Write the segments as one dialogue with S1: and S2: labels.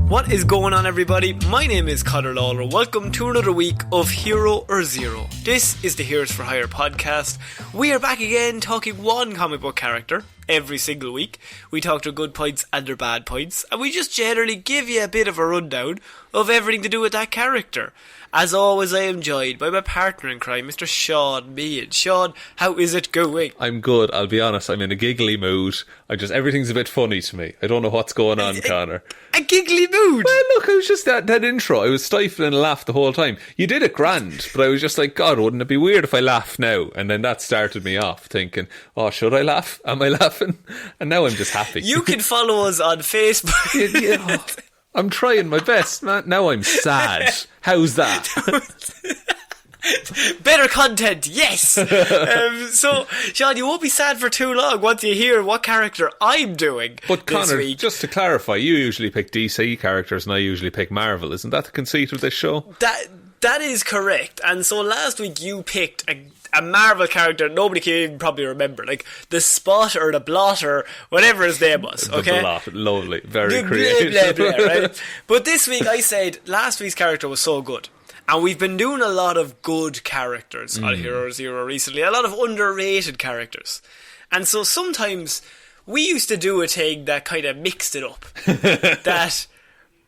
S1: What is going on, everybody? My name is Ciara Lawler. Welcome to another week of Hero or Zero. This is the Heroes for Hire podcast. We are back again talking one comic book character every single week. We talk their good points and their bad points, and we just generally give you a bit of a rundown of everything to do with that character. As always, I am joined by my partner in crime, Mr. Shaun Meehan. Shaun, how is it going?
S2: I'm good, I'll be honest. I'm in a giggly mood. Everything's a bit funny to me. I don't know what's going on, Conor.
S1: A giggly mood?
S2: Well, look, I was just that intro. I was stifling a laugh the whole time. You did it grand, but I was just like, God, wouldn't it be weird if I laughed now? And then that started me off, thinking, oh, should I laugh? Am I laughing? And now I'm just happy.
S1: You can follow us on Facebook.
S2: Yeah. I'm trying my best, man. Now I'm sad. How's that?
S1: Better content, yes! So, Shaun, you won't be sad for too long once you hear what character I'm doing.
S2: But
S1: this
S2: Conor,
S1: week.
S2: just to clarify, you usually pick DC characters and I usually pick Marvel. Isn't that the conceit of this show?
S1: That is correct. And so last week you picked a Marvel character nobody can even probably remember, like the Spot or the Blot or whatever his name was. Okay,
S2: the Blot, lovely, very creative.
S1: Blah, blah, blah, right? But this week I said last week's character was so good, and we've been doing a lot of good characters on Hero Zero recently, a lot of underrated characters, and so sometimes we used to do a thing that kind of mixed it up. That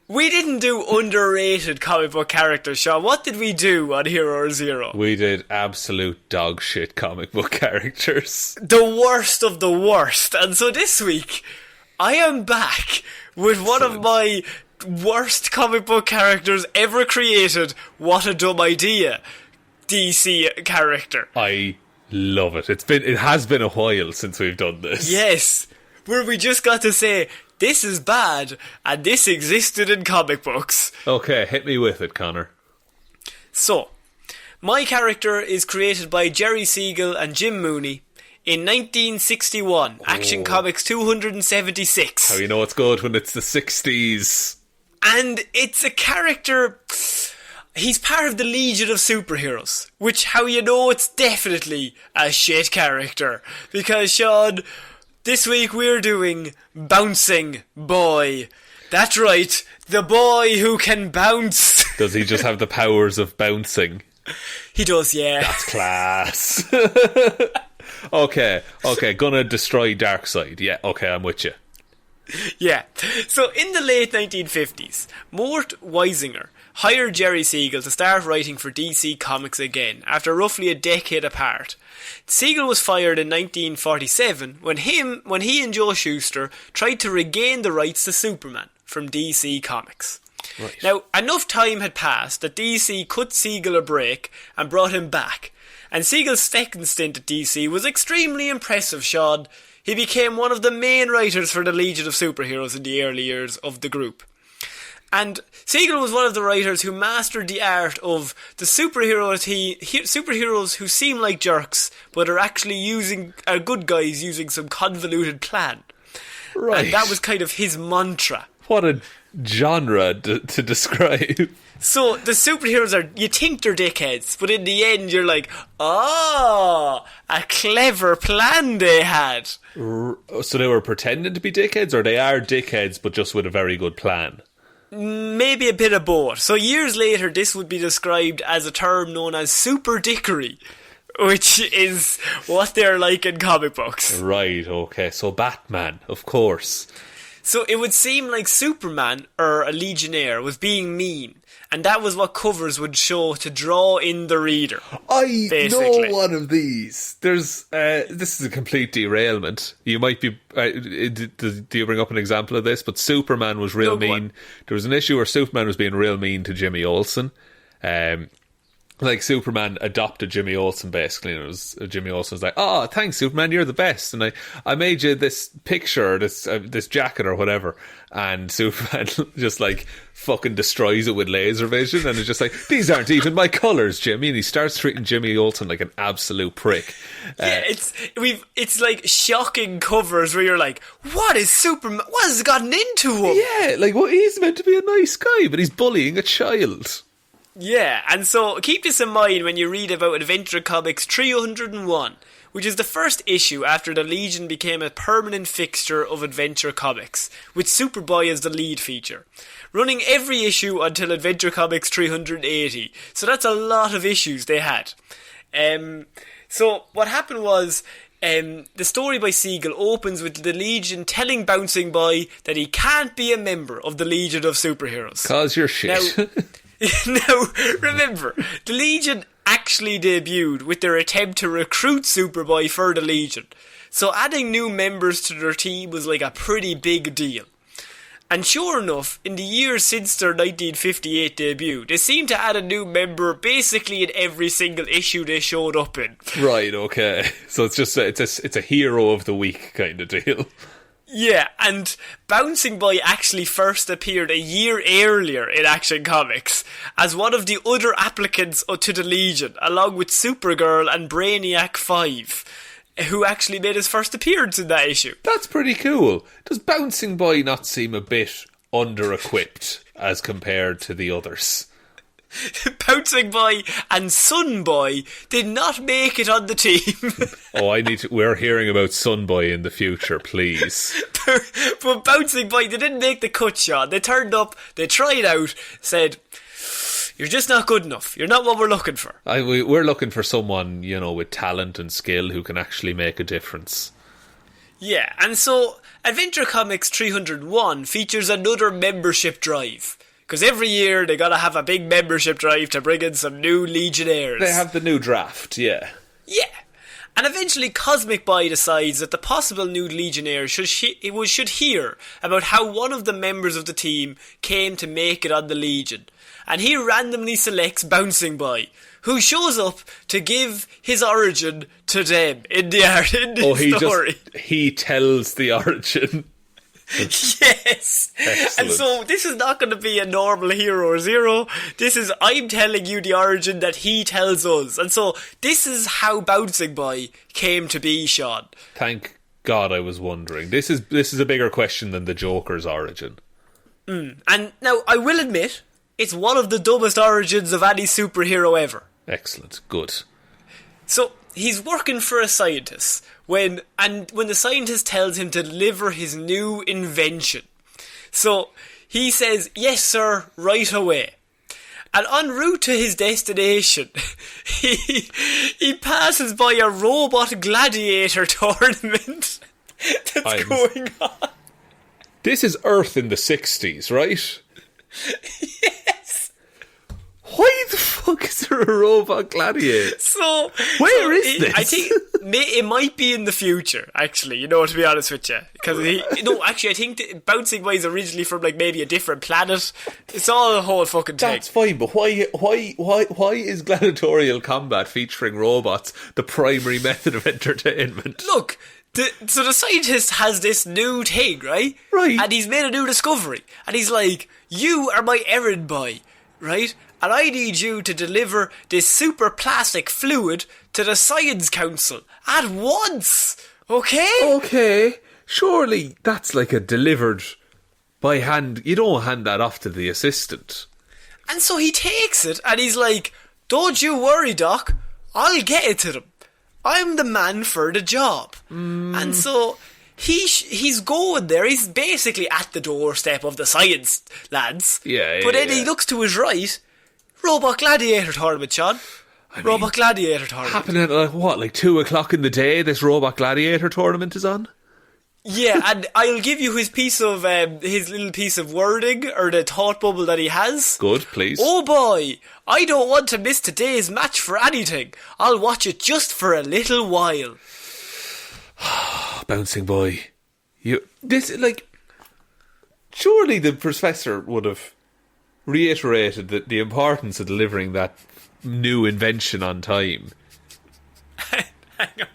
S1: we didn't do underrated comic book characters, Shaun. What did we do on Hero Zero?
S2: We did absolute dog shit comic book characters.
S1: The worst of the worst. And so this week, I am back with one of my worst comic book characters ever created. What a dumb idea. DC character.
S2: I love it. It has been a while since we've done this.
S1: Yes. Where we just got to say, this is bad, and this existed in comic books.
S2: Okay, hit me with it, Conor.
S1: So, my character is created by Jerry Siegel and Jim Mooney in 1961, Action Comics 276.
S2: How you know it's good when it's the 60s.
S1: And it's a character, he's part of the Legion of Superheroes, which how you know it's definitely a shit character. Because, Shaun, this week we're doing Bouncing Boy. That's right, the boy who can bounce.
S2: Does he just have the powers of bouncing?
S1: He does, yeah.
S2: That's class. Okay, gonna destroy Darkseid. Yeah, okay, I'm with you.
S1: Yeah. So in the late 1950s, Mort Weisinger hired Jerry Siegel to start writing for DC Comics again, after roughly a decade apart. Siegel was fired in 1947 when he and Joe Shuster tried to regain the rights to Superman from DC Comics.
S2: Right.
S1: Now, enough time had passed that DC cut Siegel a break and brought him back. And Siegel's second stint at DC was extremely impressive, Shaun. He became one of the main writers for the Legion of Superheroes in the early years of the group. And Siegel was one of the writers who mastered the art of the superheroes who seem like jerks, but are actually are good guys using some convoluted plan.
S2: Right.
S1: And that was kind of his mantra.
S2: What a genre to describe. So
S1: the superheroes you think they're dickheads, but in the end you're like, oh, a clever plan they had.
S2: So they were pretending to be dickheads, or they are dickheads but just with a very good plan?
S1: Maybe a bit of both. So years later, this would be described as a term known as super dickery, which is what they're like in comic books.
S2: Right, okay. So Batman, of course.
S1: So it would seem like Superman, or a Legionnaire, was being mean. And that was what covers would show to draw in the reader.
S2: I
S1: basically
S2: know one of these. This is a complete derailment. You might be... do you bring up an example of this? But Superman was real mean. There was an issue where Superman was being real mean to Jimmy Olsen. Like Superman adopted Jimmy Olsen basically, and it was Jimmy Olsen was like, "Oh, thanks, Superman, you're the best." And I made you this picture, this jacket or whatever, and Superman just like fucking destroys it with laser vision, and it's just like, "These aren't even my colours, Jimmy." And he starts treating Jimmy Olsen like an absolute prick.
S1: Yeah, it's like shocking covers where you're like, "What is Superman? What has gotten into him?"
S2: Yeah, like he's meant to be a nice guy, but he's bullying a child.
S1: Yeah, and so keep this in mind when you read about Adventure Comics 301, which is the first issue after the Legion became a permanent fixture of Adventure Comics, with Superboy as the lead feature, running every issue until Adventure Comics 380. So that's a lot of issues they had. So what happened was, the story by Siegel opens with the Legion telling Bouncing Boy that he can't be a member of the Legion of Superheroes.
S2: 'Cause you're shit.
S1: Now, remember, the Legion actually debuted with their attempt to recruit Superboy for the Legion. So adding new members to their team was like a pretty big deal. And sure enough, in the years since their 1958 debut, they seem to add a new member basically in every single issue they showed up in.
S2: Right, okay. So it's just it's a hero of the week kind of deal.
S1: Yeah, and Bouncing Boy actually first appeared a year earlier in Action Comics as one of the other applicants to the Legion, along with Supergirl and Brainiac 5, who actually made his first appearance in that issue.
S2: That's pretty cool. Does Bouncing Boy not seem a bit under-equipped as compared to the others?
S1: Bouncing Boy and Sun Boy did not make it on the team.
S2: We're hearing about Sun Boy in the future, please.
S1: But Bouncing Boy, they didn't make the cut, Shaun. They turned up, they tried out, said, "You're just not good enough. You're not what we're looking for."
S2: We're looking for someone, with talent and skill who can actually make a difference.
S1: Yeah, and so Adventure Comics 301 features another membership drive. Because every year they gotta have a big membership drive to bring in some new Legionnaires.
S2: They have the new draft, yeah.
S1: Yeah. And eventually Cosmic Boy decides that the possible new Legionnaire should hear about how one of the members of the team came to make it on the Legion. And he randomly selects Bouncing Boy, who shows up to give his origin to them in the story.
S2: He tells the origin.
S1: Yes.
S2: Excellent.
S1: And so this is not going to be a normal Hero or Zero. This is, I'm telling you the origin that he tells us. And so this is how Bouncing Boy came to be, Shaun.
S2: Thank God, I was wondering. This is a bigger question than the Joker's origin.
S1: And now I will admit, it's one of the dumbest origins of any superhero ever.
S2: Excellent. Good.
S1: So he's working for a scientist when the scientist tells him to deliver his new invention. So he says, "Yes, sir, right away." And en route to his destination, he passes by a robot gladiator tournament that's going on.
S2: This is Earth in the 60s, right?
S1: Yes.
S2: Why the fuck is there a robot gladiator?
S1: So
S2: where is this?
S1: I think it might be in the future, actually, to be honest with you. Because I think Bouncing Boy is originally from maybe a different planet. It's all a whole fucking thing.
S2: That's fine, but why is gladiatorial combat featuring robots the primary method of entertainment?
S1: Look, so the scientist has this new thing, right?
S2: Right.
S1: And he's made a new discovery. And he's like, "You are my errand boy, right? And I need you to deliver this super plastic fluid to the Science Council at once, okay?"
S2: Okay, surely that's like a delivered by hand. You don't hand that off to the assistant.
S1: And so he takes it and he's like, "Don't you worry, Doc. I'll get it to them. I'm the man for the job." And so he's going there. He's basically at the doorstep of the science lads.
S2: Yeah.
S1: But then he looks to his right. Robot Gladiator Tournament, Shaun. Robot Gladiator Tournament.
S2: Happening at 2 o'clock in the day, this Robot Gladiator Tournament is on?
S1: Yeah, and I'll give you his little piece of wording, or the thought bubble that he has.
S2: Good, please.
S1: "Oh boy, I don't want to miss today's match for anything. I'll watch it just for a little while."
S2: Bouncing Boy. Surely the professor would have reiterated that the importance of delivering that new invention on time.
S1: Hang on.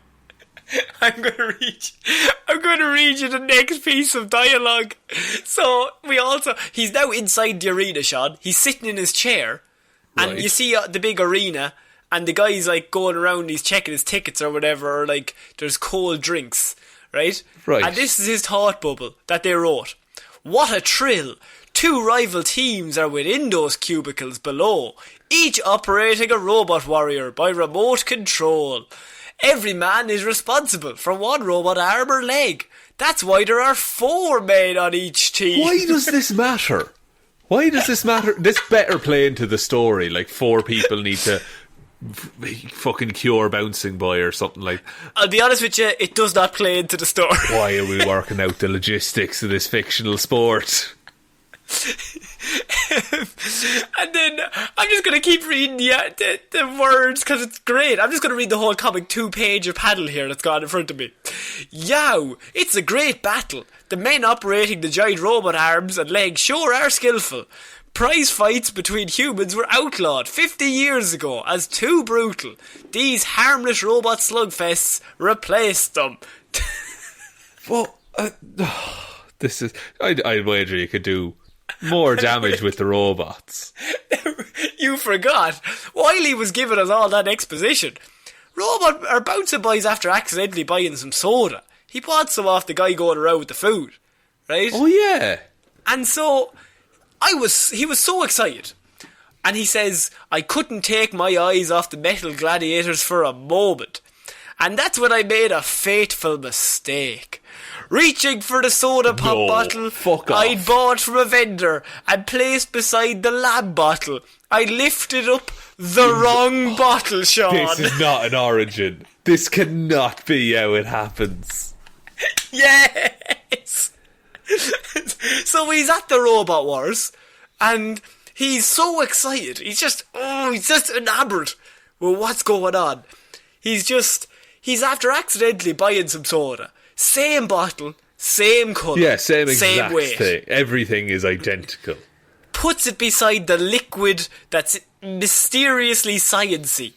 S1: I'm going to read you the next piece of dialogue. So he's now inside the arena, Shaun. He's sitting in his chair, and you see the big arena, and the guy's going around, he's checking his tickets or whatever, or there's cold drinks, right?
S2: Right.
S1: And this is his thought bubble that they wrote. "What a thrill. 2 rival teams are within those cubicles below, each operating a robot warrior by remote control. Every man is responsible for one robot arm or leg. That's why there are 4 men on each team.
S2: Why does this matter? Why does this matter? This better play into the story. Like 4 people need to fucking cure Bouncing Boy or something like.
S1: I'll be honest with you, it does not play into the story.
S2: Why are we working out the logistics of this fictional sport?
S1: And then I'm just going to keep reading the words because it's great. I'm just going to read the whole comic 2-pager panel here that's got in front of me. Yow! It's a great battle. The men operating the giant robot arms and legs sure are skillful. Prize fights between humans were outlawed 50 years ago as too brutal. These harmless robot slugfests replaced them.
S2: Well, this is... I'd wager you could do more damage with the robots.
S1: You forgot. While he was giving us all that exposition, Bouncing Boy's after accidentally buying some soda. He bought some off the guy going around with the food, right?
S2: Oh yeah.
S1: And so he was so excited. And he says, I couldn't take my eyes off the metal gladiators for a moment. And that's when I made a fateful mistake. Reaching for the soda pop bottle I'd bought from a vendor and placed beside the lab bottle, I lifted up the wrong bottle, Shaun.
S2: This is not an origin. This cannot be how it happens.
S1: Yes! So he's at the Robot Wars, and he's so excited. He's just enamored with what's going on. He's after accidentally buying some soda. Same bottle, same colour,
S2: yeah, same exact
S1: weight.
S2: thing. Everything is identical.
S1: Puts it beside the liquid that's mysteriously sciencey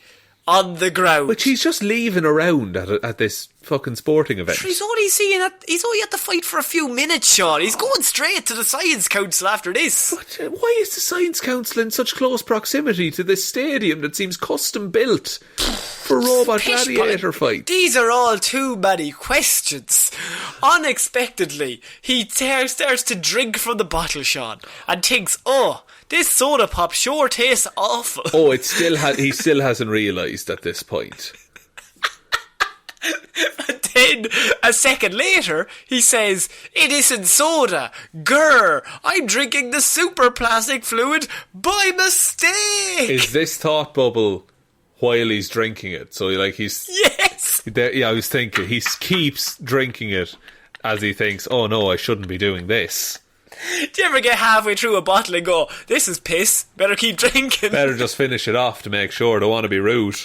S1: on the ground.
S2: Which he's just leaving around at this fucking sporting event.
S1: He's only at the fight for a few minutes, Shaun. He's going straight to the Science Council after this.
S2: But why is the Science Council in such close proximity to this stadium that seems custom built for robot gladiator fight?
S1: These are all too many questions. Unexpectedly, he starts to drink from the bottle, Shaun, and thinks, this soda pop sure tastes awful.
S2: Oh, he still hasn't realised at this point.
S1: And then, a second later, he says, it isn't soda. Grr, I'm drinking the super plastic fluid by mistake.
S2: Is this thought bubble while he's drinking it? So, he's...
S1: Yes!
S2: Yeah, I was thinking, he keeps drinking it as he thinks, oh no, I shouldn't be doing this.
S1: Do you ever get halfway through a bottle and go, this is piss, better keep drinking?
S2: Better just finish it off to make sure, don't want to be rude.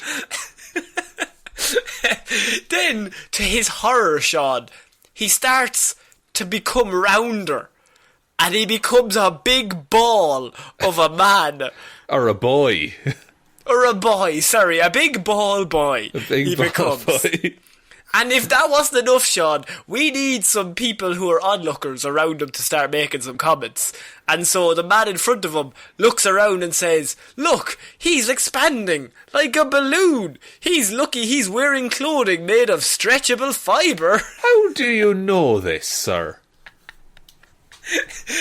S1: Then, to his horror, Shaun, he starts to become rounder. And he becomes a big ball of a man.
S2: Or a boy.
S1: Or a boy, sorry, a big ball boy.
S2: A big ball boy.
S1: And if that wasn't enough, Shaun, we need some people who are onlookers around him to start making some comments. And so the man in front of him looks around and says, look, he's expanding like a balloon. He's lucky he's wearing clothing made of stretchable fibre.
S2: How do you know this, sir?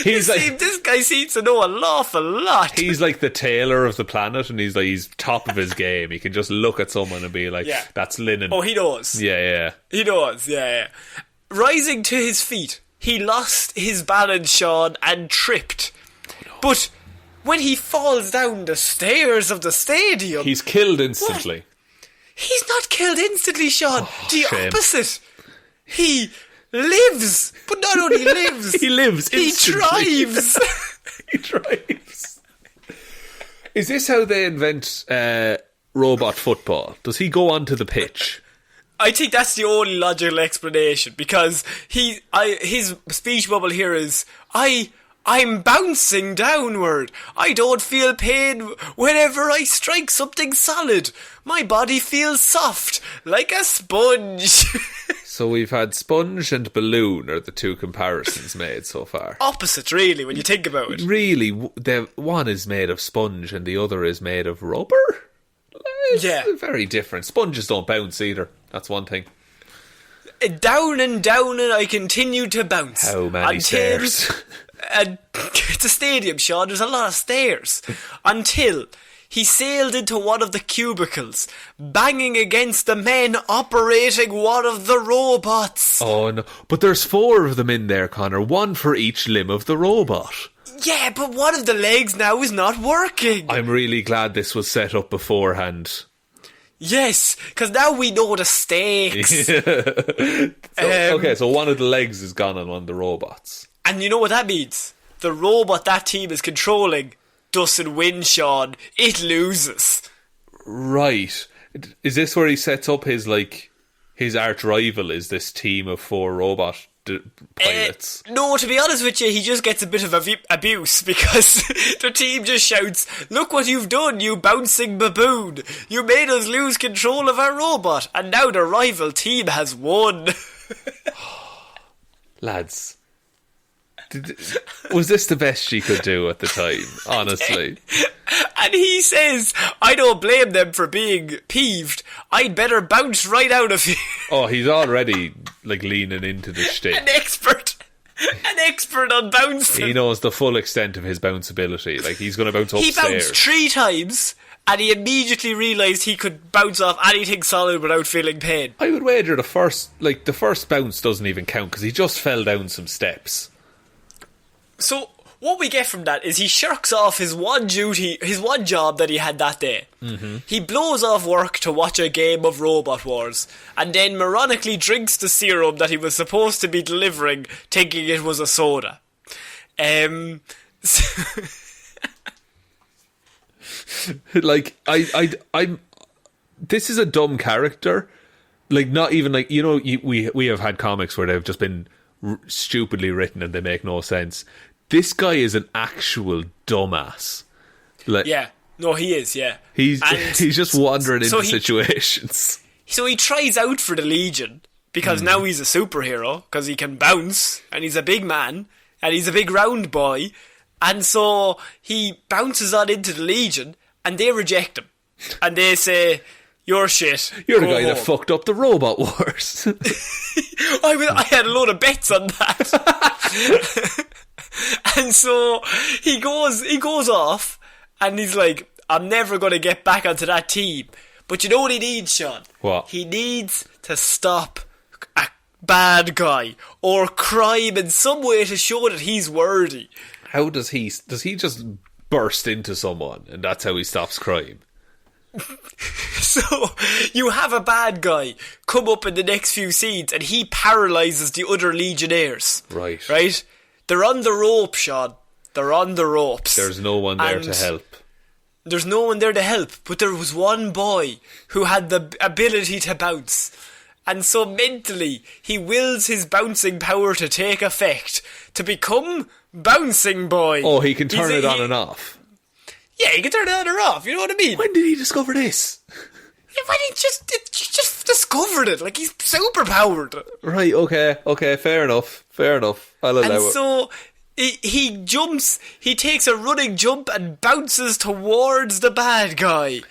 S1: This guy seems to know an awful lot.
S2: He's like the tailor of the planet, and he's top of his game. He can just look at someone and be like, that's linen.
S1: Oh, he knows.
S2: Yeah.
S1: He knows, yeah. Rising to his feet, he lost his balance, Shaun, and tripped. Oh, no. But when he falls down the stairs of the stadium...
S2: He's killed instantly.
S1: What? He's not killed instantly, Shaun. The opposite. He... lives, but not only lives,
S2: he lives instantly.
S1: He thrives.
S2: He thrives. Is this how they invent robot football? Does he go onto the pitch?
S1: I think that's the only logical explanation, because his speech bubble here is, I'm bouncing downward. I don't feel pain whenever I strike something solid. My body feels soft, like a sponge.
S2: So we've had sponge and balloon are the two comparisons made so far.
S1: Opposite, really, when you think about it.
S2: Really, one is made of sponge and the other is made of rubber? It's very different. Sponges don't bounce either. That's one thing.
S1: Down and down and I continue to bounce.
S2: How many stairs?
S1: It's a stadium, Shaun. There's a lot of stairs. Until he sailed into one of the cubicles, banging against the men operating one of the robots.
S2: Oh no, but there's 4 of them in there, Conor, one for each limb of the robot.
S1: Yeah, but one of the legs now is not working.
S2: I'm really glad this was set up beforehand.
S1: Yes, because now we know the stakes.
S2: So one of the legs is gone on one of the robots.
S1: And you know what that means? The robot that team is controlling doesn't win, Shaun. It loses.
S2: Right. Is this where he sets up his arch rival is this team of 4 robot pilots?
S1: No, to be honest with you, he just gets a bit of abuse because the team just shouts, "Look what you've done, you bouncing baboon! You made us lose control of our robot, and now the rival team has won."
S2: Lads, was this the best she could do at the time, honestly?
S1: And he says, "I don't blame them for being peeved. I'd better bounce right out of here."
S2: Oh, he's already leaning into the shtick.
S1: An expert on bouncing.
S2: He knows the full extent of his bounceability. He's going to bounce upstairs.
S1: He bounced 3 times, and he immediately realised he could bounce off anything solid without feeling pain.
S2: I would wager the first bounce doesn't even count because he just fell down some steps.
S1: So what we get from that is he shirks off his one job that he had that day. Mm-hmm. He blows off work to watch a game of Robot Wars, and then moronically drinks the serum that he was supposed to be delivering, thinking it was a soda.
S2: I'm. This is a dumb character. Not even we have had comics where they've just been stupidly written and they make no sense. This guy is an actual dumbass.
S1: Yeah, no, he is. Yeah,
S2: he's just wandering into situations.
S1: So he tries out for the Legion because now he's a superhero because he can bounce and he's a big man and he's a big round boy, and so he bounces on into the Legion and they reject him and they say, "You're shit.
S2: You're the guy that fucked up the Robot Wars."
S1: I had a load of bets on that. And so he goes off and he's like, "I'm never going to get back onto that team." But you know what he needs, Shaun?
S2: What?
S1: He needs to stop a bad guy or crime in some way to show that he's worthy.
S2: How does he just burst into someone and that's how he stops crime?
S1: So you have a bad guy come up in the next few scenes and he paralyses the other Legionnaires.
S2: Right.
S1: They're on the rope, Shaun. They're on the ropes.
S2: There's no one there to help.
S1: There's no one there to help, but there was one boy who had the ability to bounce. And so mentally, he wills his bouncing power to take effect, to become Bouncing Boy.
S2: Oh, he can turn it on and off.
S1: Yeah, he can turn it on or off, you know what I mean?
S2: When did he discover this?
S1: Yeah, when he just discovered it, he's super powered.
S2: Right, okay, fair enough. I'll allow it.
S1: And so he jumps, he takes a running jump and bounces towards the bad guy.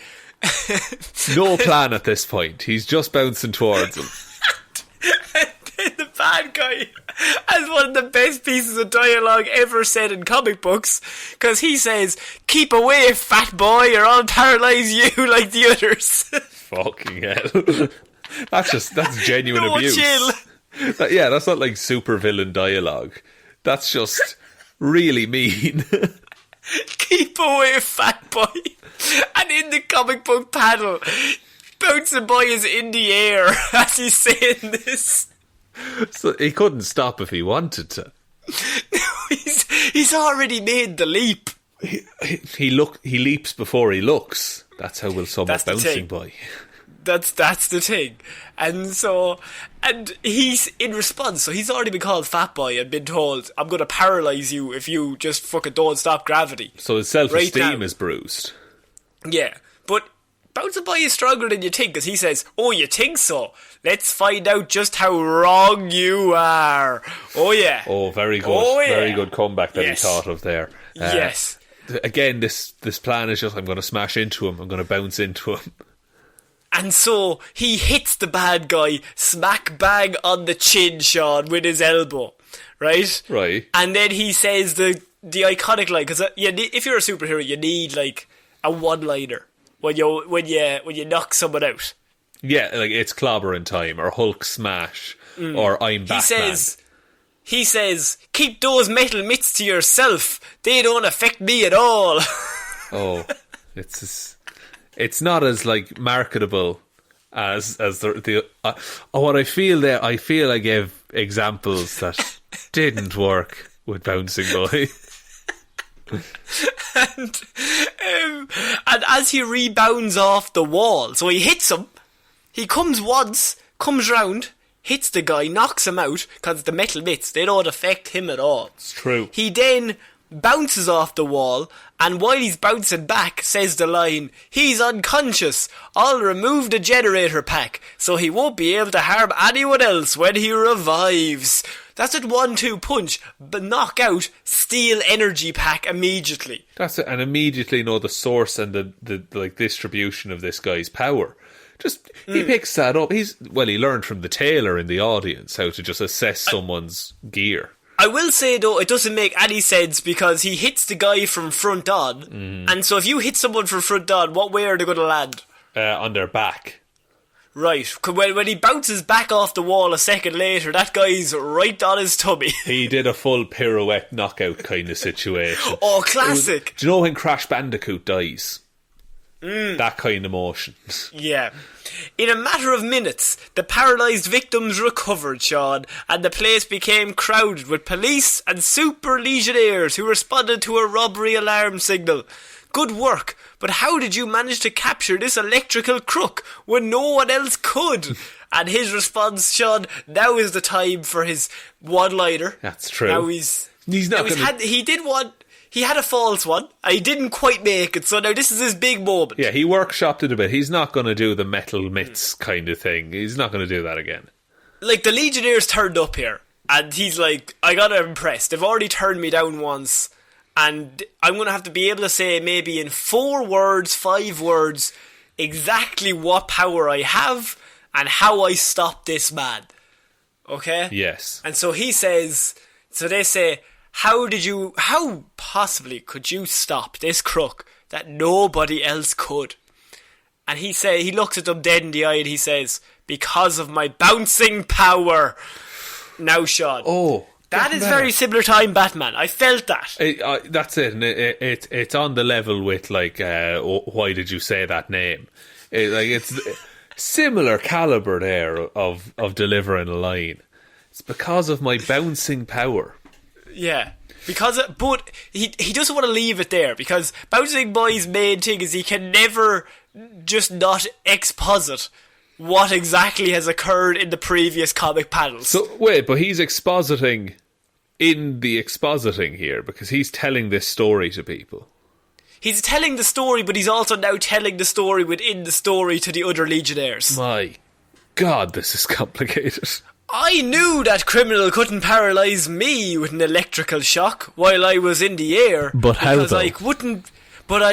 S2: No plan at this point. He's just bouncing towards him.
S1: And then the bad guy has one of the best pieces of dialogue ever said in comic books, because he says, "Keep away, fat boy, or I'll paralyse you like the others."
S2: Fucking hell. That's genuine abuse.
S1: Chill.
S2: That's not super villain dialogue. That's just really mean.
S1: "Keep away, fat boy." And in the comic book panel, Bouncing Boy is in the air as he's saying this.
S2: So he couldn't stop if he wanted to.
S1: He's already made the leap.
S2: He leaps before he looks. That's how we'll sum up Bouncing Boy.
S1: That's the thing. And he's in response, so he's already been called Fat Boy and been told, "I'm going to paralyse you if you just fucking don't stop gravity."
S2: So his self-esteem is bruised.
S1: Yeah, but Bouncing Boy is stronger than you think, because he says, "Oh, you think so? Let's find out just how wrong you are." Oh, yeah.
S2: Oh, very good.
S1: Oh, yeah.
S2: Very good comeback that he thought of there.
S1: Yes.
S2: Again, this plan is just, I'm going to smash into him. I'm going to bounce into him.
S1: And so he hits the bad guy smack bang on the chin, Shaun, with his elbow. Right?
S2: Right.
S1: And then he says the iconic line, because if you're a superhero, you need, a a one-liner when you knock someone out.
S2: Yeah, like it's clobbering time, or Hulk smash, or I'm Batman.
S1: He says, keep those metal mitts to yourself. They don't affect me at all.
S2: Oh, it's not as like marketable as the what I feel there. I feel I gave examples that didn't work with Bouncing Boy.
S1: and as he rebounds off the wall, so he hits him. He comes once, comes round, hits the guy, knocks him out, because the metal mitts, they don't affect him at all.
S2: It's true.
S1: He then bounces off the wall, and while he's bouncing back, says the line, he's unconscious, I'll remove the generator pack, so he won't be able to harm anyone else when he revives. That's it, 1-2 punch, but knock out, steal energy pack immediately.
S2: That's it, and immediately know the source and the like distribution of this guy's power. Just, he picks that up. He learned from the tailor in the audience how to just assess someone's gear.
S1: I will say, though, it doesn't make any sense because he hits the guy from front on. And so if you hit someone from front on, what way are they going to land?
S2: On their back.
S1: Right. When he bounces back off the wall a second later, that guy's right on his tummy. He
S2: did a full pirouette knockout kind of situation.
S1: Oh, classic.
S2: Do you know when Crash Bandicoot dies? That kind of motion.
S1: Yeah. In a matter of minutes, the paralysed victims recovered, Shaun, and the place became crowded with police and super legionnaires who responded to a robbery alarm signal. Good work, but how did you manage to capture this electrical crook when no one else could? And his response, Shaun, now is the time for his one-liner.
S2: That's true.
S1: Now
S2: he's not going to...
S1: He did one... He had a false one. He didn't quite make it, so now this is his big moment.
S2: Yeah, he workshopped it a bit. He's not going to do the metal mitts kind of thing. He's not going to do that again.
S1: Like, the Legionnaires turned up here, and he's like, I gotta impress. They've already turned me down once, and I'm going to have to be able to say maybe in 4 words, 5 words, exactly what power I have and how I stop this man. Okay?
S2: Yes.
S1: And so he says, so they say, how possibly could you stop this crook that nobody else could? And he looks at them dead in the eye and he says, because of my bouncing power. Now, Shaun.
S2: Oh.
S1: That is very similar to I'm Batman. I felt that.
S2: That's it. And it's on the level with, like, why did you say that name? It's similar caliber there of delivering a line. It's because of my bouncing power.
S1: Yeah, but he doesn't want to leave it there because Bouncing Boy's main thing is he can never just not exposit what exactly has occurred in the previous comic panels.
S2: So wait, but he's expositing in the expositing here because he's telling this story to people.
S1: He's telling the story, but he's also now telling the story within the story to the other Legionnaires.
S2: My God, this is complicated.
S1: I knew that criminal couldn't paralyse me with an electrical shock while I was in the air.
S2: But how though?
S1: I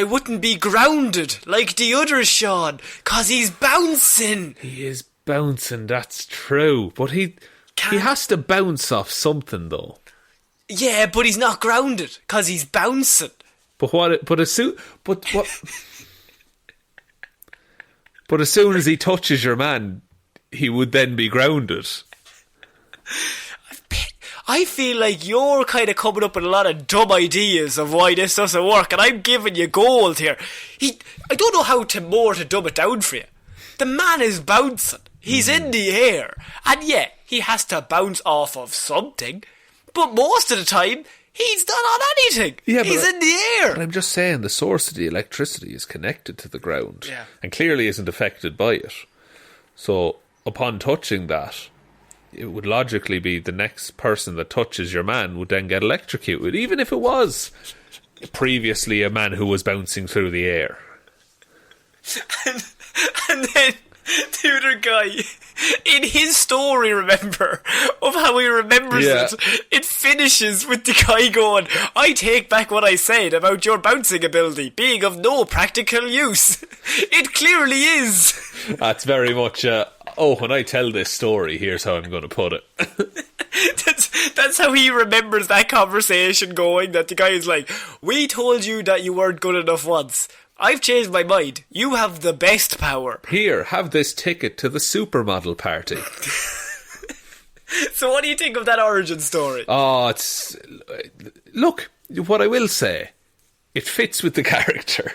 S1: wouldn't be grounded like the others, Shaun, 'cause he's bouncing.
S2: He is bouncing, that's true. But he has to bounce off something, though.
S1: Yeah, but he's not grounded 'cause he's bouncing.
S2: But as soon as he touches your man, he would then be grounded.
S1: I feel like you're kind of coming up with a lot of dumb ideas of why this doesn't work, and I'm giving you gold here. I don't know how to dumb it down for you. The man is bouncing. He's in the air. And yeah, he has to bounce off of something. But most of the time, he's not on anything. Yeah, he's in the air.
S2: But I'm just saying, the source of the electricity is connected to the ground.
S1: Yeah.
S2: And clearly isn't affected by it. So, upon touching that, it would logically be the next person that touches your man would then get electrocuted, even if it was previously a man who was bouncing through the air.
S1: And then the other guy, in his story, remember, of how he remembers it finishes with the guy going, I take back what I said about your bouncing ability being of no practical use. It clearly is.
S2: That's very much when I tell this story, here's how I'm going to put it.
S1: That's how he remembers that conversation going, that the guy is like, we told you that you weren't good enough once, I've changed my mind. You have the best power.
S2: Here, have this ticket to the supermodel party.
S1: So what do you think of that origin story?
S2: Oh, look, what I will say, it fits with the character.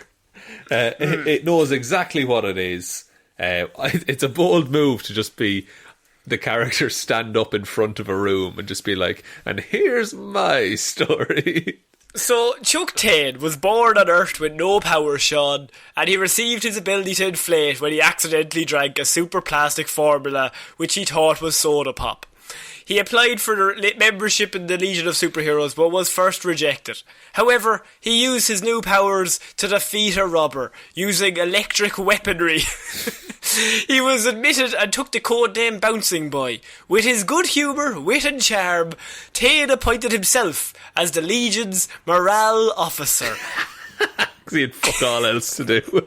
S2: It knows exactly what it is. It's a bold move to just be the character stand up in front of a room and just be like, and here's my story.
S1: So, Chuck Tane was born on Earth with no power, Shaun, and he received his ability to inflate when he accidentally drank a super plastic formula which he thought was soda pop. He applied for membership in the Legion of Superheroes but was first rejected. However, he used his new powers to defeat a robber using electric weaponry. He was admitted and took the code name Bouncing Boy. With his good humour, wit and charm, Tane appointed himself as the Legion's morale officer.
S2: He had fuck all else to do.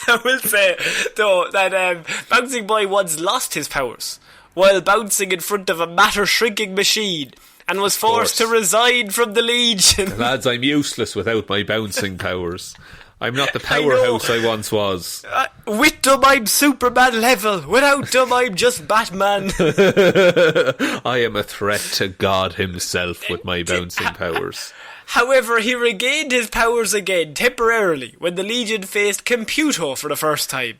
S1: I will say, though, that Bouncing Boy once lost his powers while bouncing in front of a matter-shrinking machine and was forced to resign from the Legion.
S2: Lads, I'm useless without my bouncing powers. I'm not the powerhouse I once was.
S1: With them I'm Superman level. Without them I'm just Batman.
S2: I am a threat to God himself with my bouncing powers.
S1: However, he regained his powers again temporarily when the Legion faced Computo for the first time,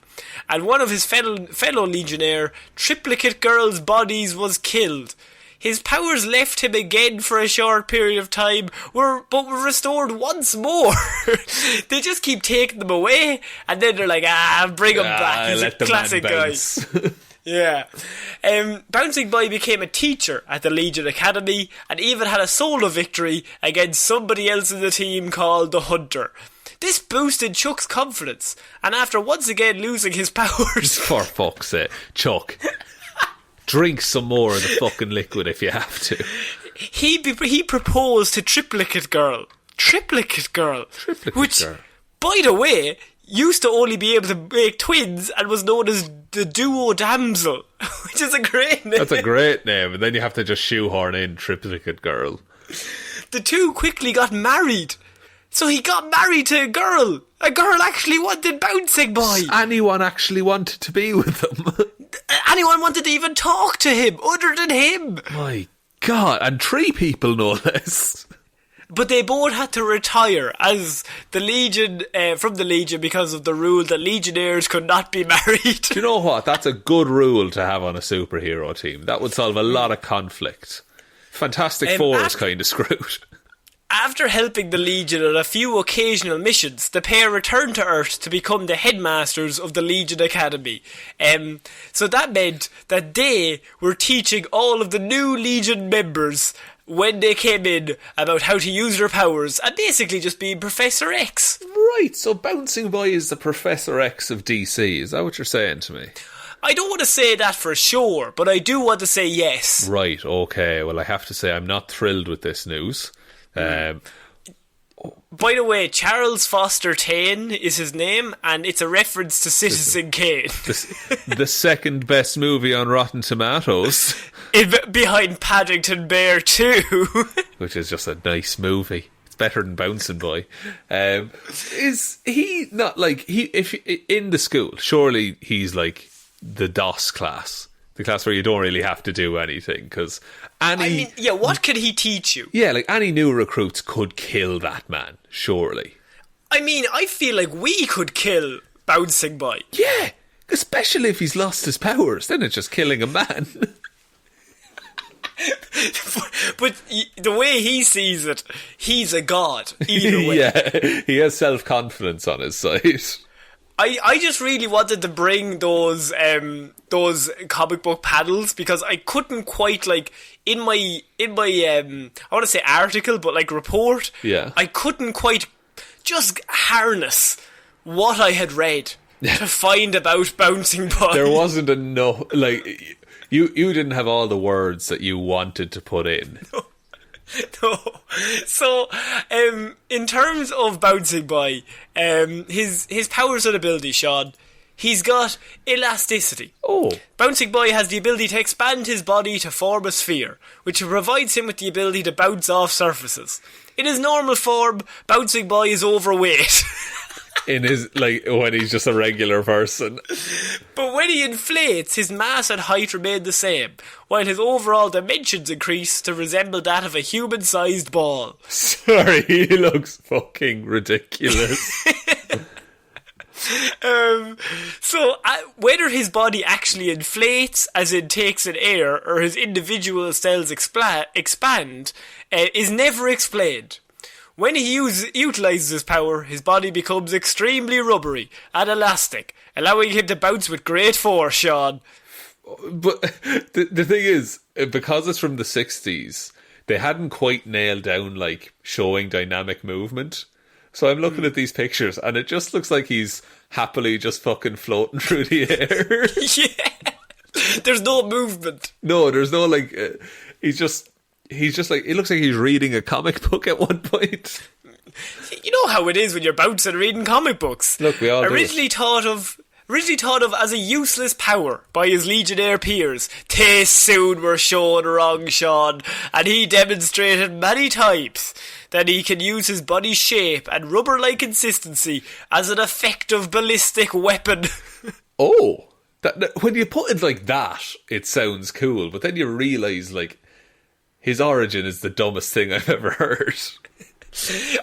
S1: and one of his fellow Legionnaire, Triplicate Girl's bodies was killed. His powers left him again for a short period of time, but were restored once more. They just keep taking them away, and then they're like, bring him back. He's a classic guy. Yeah. Bouncing Boy became a teacher at the Legion Academy and even had a solo victory against somebody else in the team called the Hunter. This boosted Chuck's confidence, and after once again losing his powers...
S2: For fuck's sake, Chuck. Drink some more of the fucking liquid if you have to.
S1: He proposed to Triplicate Girl. Triplicate Girl. Which, by the way, used to only be able to make twins and was known as the Duo Damsel, which is a great name.
S2: That's a great name, and then you have to just shoehorn in Triplicate Girl.
S1: The two quickly got married. So he got married to a girl. A girl actually wanted Bouncing Boy.
S2: Anyone actually wanted to be with them.
S1: Anyone wanted to even talk to him other than him.
S2: My God, and 3 people no less.
S1: But they both had to retire as the Legion, from the Legion because of the rule that Legionnaires could not be married.
S2: Do you know what? That's a good rule to have on a superhero team. That would solve a lot of conflict. Fantastic Four is kind of screwed.
S1: After helping the Legion on a few occasional missions, the pair returned to Earth to become the headmasters of the Legion Academy. So that meant that they were teaching all of the new Legion members when they came in about how to use their powers and basically just being Professor X.
S2: Right, so Bouncing Boy is the Professor X of DC. Is that what you're saying to me?
S1: I don't want to say that for sure, but I do want to say yes.
S2: Right, okay. Well, I have to say I'm not thrilled with this news.
S1: By the way, Charles Foster Tane is his name, and it's a reference to Citizen Kane.
S2: The second best movie on Rotten Tomatoes.
S1: Behind Paddington Bear 2.
S2: Which is just a nice movie. It's better than Bouncing Boy. Is he not like... if in the school, surely he's like the DOS class. The class where you don't really have to do anything, because
S1: what could he teach you?
S2: Yeah, like any new recruits could kill that man, surely.
S1: I mean, I feel like we could kill Bouncing Boy.
S2: Yeah, especially if he's lost his powers, then it's just killing a man.
S1: But the way he sees it, he's a god, either way.
S2: Yeah, he has self-confidence on his side.
S1: I just really wanted to bring those comic book panels because I couldn't quite, like, in my I want to say article, but like report,
S2: yeah,
S1: I couldn't quite just harness what I had read to find about Bouncing Boy.
S2: There wasn't enough, like, you didn't have all the words that you wanted to put in.
S1: No. So, in terms of Bouncing Boy, his powers and ability, Shaun, he's got elasticity.
S2: Oh.
S1: Bouncing Boy has the ability to expand his body to form a sphere, which provides him with the ability to bounce off surfaces. In his normal form, Bouncing Boy is overweight.
S2: in his, like, when he's just a regular person.
S1: But when he inflates, his mass and height remain the same, while his overall dimensions increase to resemble that of a human-sized ball.
S2: Sorry, he looks fucking ridiculous.
S1: So whether his body actually inflates, as in takes in air, or his individual cells expand, is never explained. When he utilises his power, his body becomes extremely rubbery and elastic, allowing him to bounce with great force, Shaun.
S2: But the thing is, because it's from the 60s, they hadn't quite nailed down, like, showing dynamic movement. So I'm looking at these pictures, and it just looks like he's happily just fucking floating through the air.
S1: Yeah. There's no movement.
S2: No, there's no, like, he's just like, it looks like he's reading a comic book at one point.
S1: You know how it is when you're bouncing reading comic books.
S2: Look, we all
S1: originally thought of as a useless power by his Legionnaire peers. They soon were shown wrong, Shaun, and he demonstrated many times that he can use his body's shape and rubber-like consistency as an effective ballistic weapon.
S2: Oh, when you put it like that, it sounds cool, but then you realise, like, his origin is the dumbest thing I've ever heard.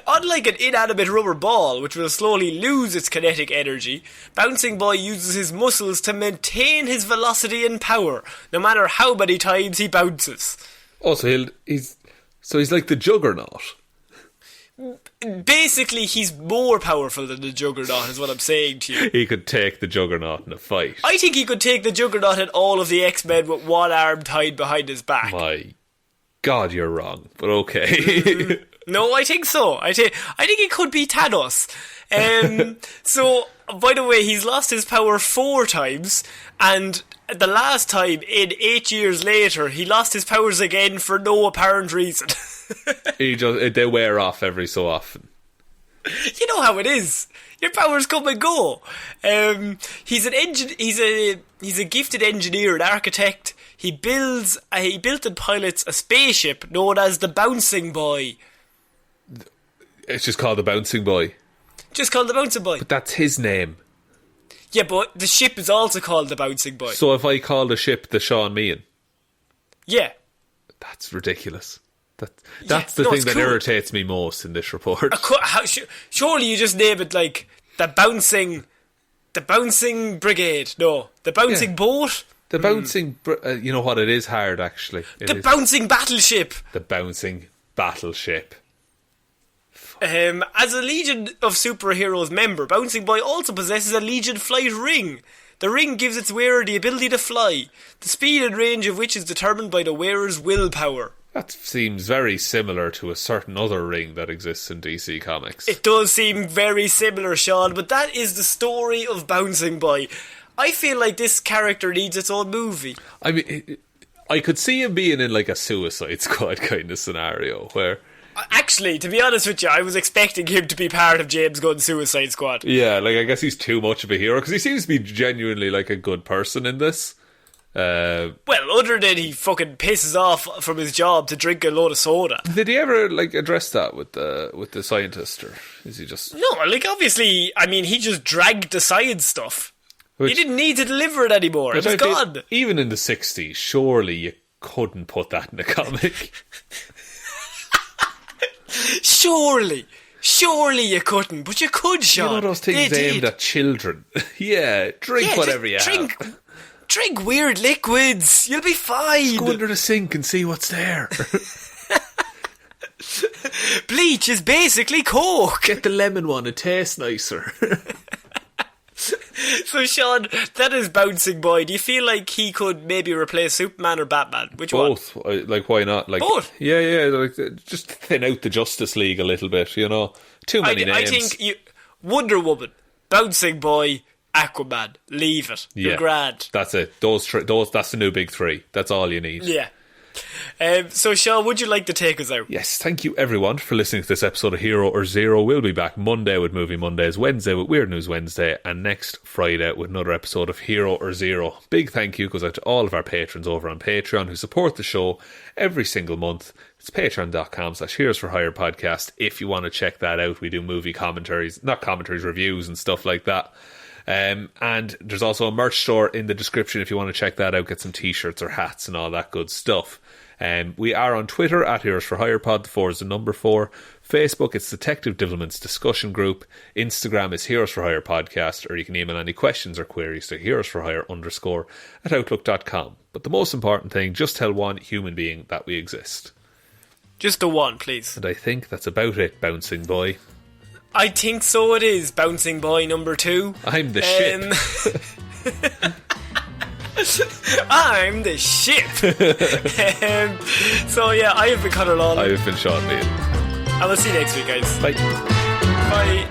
S1: Unlike an inanimate rubber ball, which will slowly lose its kinetic energy, Bouncing Boy uses his muscles to maintain his velocity and power, no matter how many times he bounces.
S2: Oh, so he's like the Juggernaut.
S1: Basically, he's more powerful than the Juggernaut, is what I'm saying to you.
S2: He could take the Juggernaut in a fight.
S1: I think he could take the Juggernaut and all of the X-Men with one arm tied behind his back.
S2: My God, you're wrong, but okay.
S1: No, I think so. I think he could be Thanos. So, by the way, he's lost his power 4 times, and the last time, in 8 years later, he lost his powers again for no apparent reason.
S2: They wear off every so often.
S1: You know how it is. Your powers come and go. He's a gifted engineer and architect. He built and pilots a spaceship known as the Bouncing Boy.
S2: It's just called the Bouncing Boy.
S1: Just called the Bouncing Boy.
S2: But that's his name.
S1: Yeah, but the ship is also called the Bouncing Boy.
S2: So if I call the ship the Shaun Meehan?
S1: Yeah.
S2: That's ridiculous. That's the thing that irritates me most in this report.
S1: Surely you just name it like the Bouncing Brigade. No, the Bouncing Boat.
S2: The Bouncing... you know what, it is hard, actually.
S1: Bouncing Battleship.
S2: The Bouncing Battleship.
S1: As a Legion of Superheroes member, Bouncing Boy also possesses a Legion flight ring. The ring gives its wearer the ability to fly, the speed and range of which is determined by the wearer's willpower.
S2: That seems very similar to a certain other ring that exists in DC Comics.
S1: It does seem very similar, Shaun, but that is the story of Bouncing Boy. I feel like this character needs its own movie.
S2: I mean, I could see him being in like a Suicide Squad kind of scenario where...
S1: Actually, to be honest with you, I was expecting him to be part of James Gunn's Suicide Squad.
S2: Yeah, like, I guess he's too much of a hero, because he seems to be genuinely, like, a good person in this.
S1: Well, other than he fucking pisses off from his job to drink a load of soda.
S2: Did he ever, like, address that with the scientist, or is he just...
S1: No, like, obviously, I mean, he just dragged the science stuff. He didn't need to deliver it anymore. It was gone.
S2: Even in the 60s, surely you couldn't put that in a comic.
S1: Surely you couldn't, but you could, Shaun.
S2: You know those things aimed at children? Yeah, drink whatever you have.
S1: Drink weird liquids. You'll be fine.
S2: Just go under the sink and see what's there.
S1: Bleach is basically Coke.
S2: Get the lemon one, it tastes nicer.
S1: So, Shaun, that is Bouncing Boy. Do you feel like he could maybe replace Superman or Batman? Which
S2: Both.
S1: one?
S2: Like, why not? Like,
S1: both?
S2: Yeah, like, just thin out the Justice League a little bit, you know? Too many names.
S1: I think Wonder Woman, Bouncing Boy, Aquaman. Leave it. You're grand.
S2: That's it. Those that's the new big 3. That's all you need.
S1: Yeah. So, Shaun, would you like to take us out?
S2: Yes, thank you everyone for listening to this episode of Hero or Zero. We'll be back Monday with Movie Mondays, Wednesday with Weird News Wednesday, and next Friday with another episode of Hero or Zero. Big thank you goes out to all of our patrons over on Patreon who support the show every single month. It's patreon.com/Heroes for Hire podcast. If you want to check that out, we do movie commentaries, not commentaries, reviews and stuff like that. And there's also a merch store in the description if you want to check that out, get some t-shirts or hats and all that good stuff. We are on Twitter at Heroes for Hire Pod, the 4 is the number 4. Facebook, it's Detective Divilment's discussion group. Instagram is Heroes for Hire Podcast, or you can email any questions or queries to heroesforhire_@outlook.com. But the most important thing, just tell one human being that we exist.
S1: Just the one, please.
S2: And I think that's about it, Bouncing Boy.
S1: I think so it is, Bouncing Boy number 2.
S2: I'm the ship.
S1: I'm the ship. So yeah, I have been Conor Lawler.
S2: I have been Shaun Meighan.
S1: And we'll see you next week, guys.
S2: Bye.
S1: Bye.